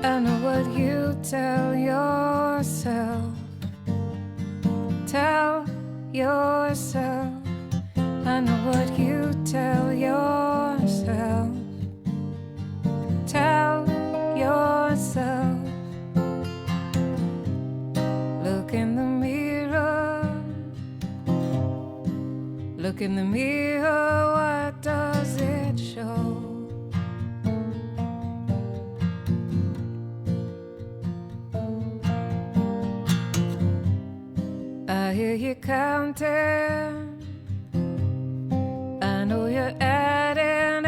I know what you tell yourself. Tell yourself. I know what you tell yourself. Tell yourself. Look in the mirror. Look in the mirror. What does it show? I hear you counting. I know you're adding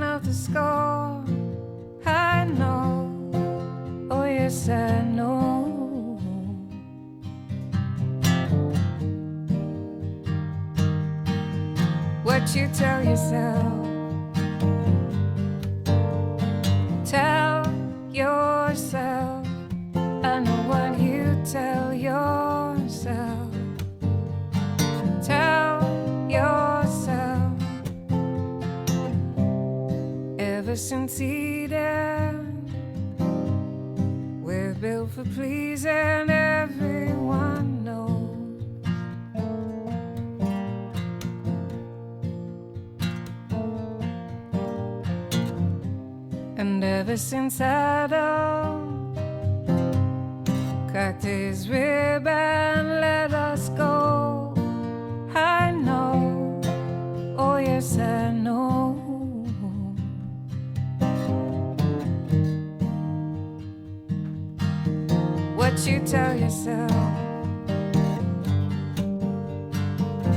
up the score. I know, oh yes I know. What you tell yourself. Tell yourself. I know what you tell yourself. Tell yourself. Ever since Eden, we're built for pleasing, everyone knows. And ever since Adam cracked his rib and let us go, I know, oh yes I know. What you tell yourself.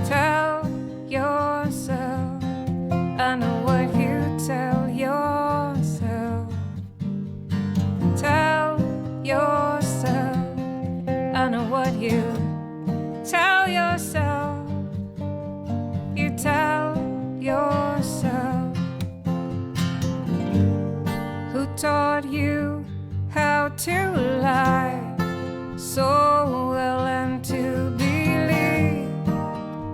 Tell yourself. I know what you tell yourself. Tell yourself. I know what you tell yourself. You tell yourself. Who taught you how to lie so well and to believe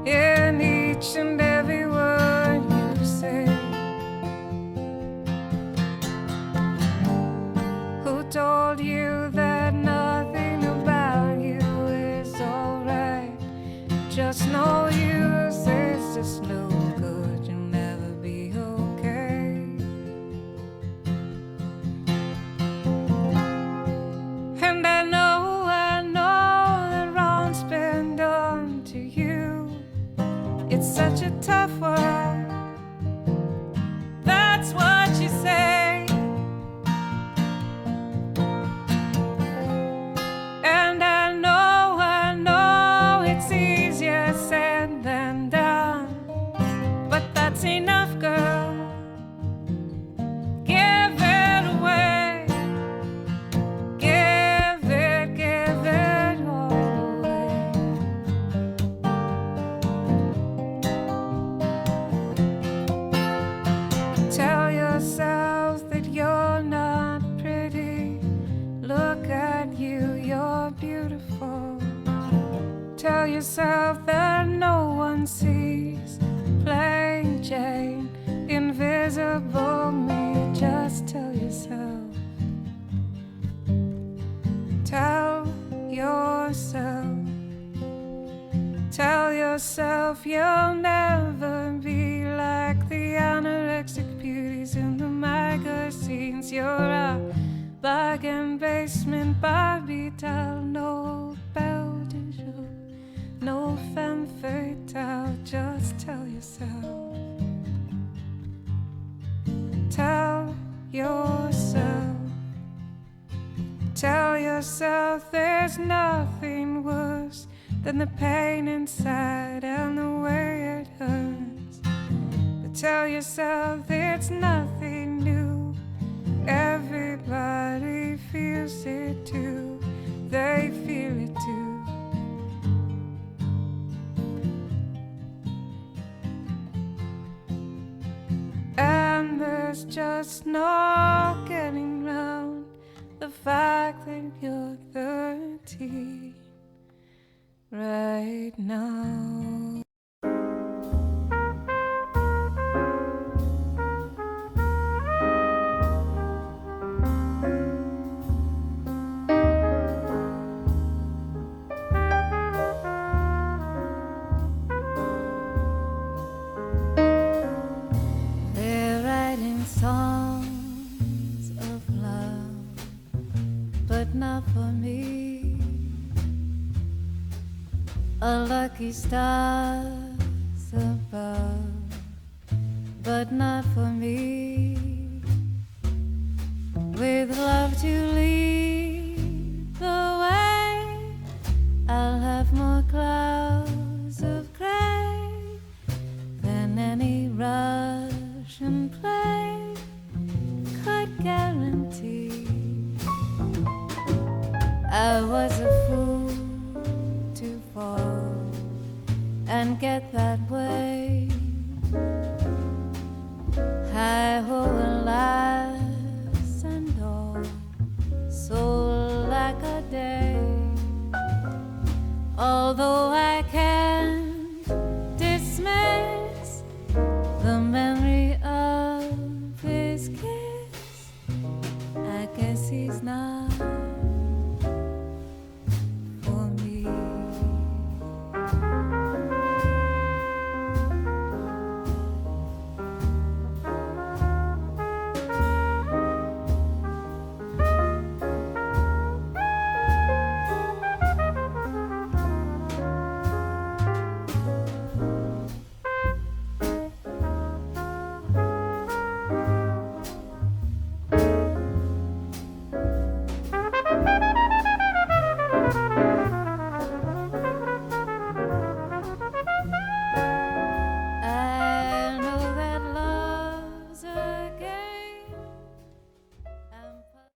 in each and every word you say? Who told you that nothing about you is alright? Just no use, it's just no good, you'll never be okay. And I know that wrong's been done to you. It's such a tough world, that's what you say. And I know it's easier said than done, but that's enough, girl. Give it away. Give it all away. Tell yourself that you're not pretty. Look at you, you're beautiful. Tell yourself that no one sees. Plain Jane, invisible me. Just tell yourself. Tell yourself. Tell yourself you'll never be like the anorexic beauties in the magazines. You're a bargain basement Barbie doll, no belle de jour, no femme fatale. Just tell yourself. Tell yourself. Tell yourself there's nothing worse than the pain inside and the way it hurts. But tell yourself it's nothing new. Everybody feels it too. They feel it too. And there's just no getting round the fact that you're 13 right now. a lucky stars above, but not for me. With love to lead the way, I'll have more clouds of gray than any Russian play could guarantee. I was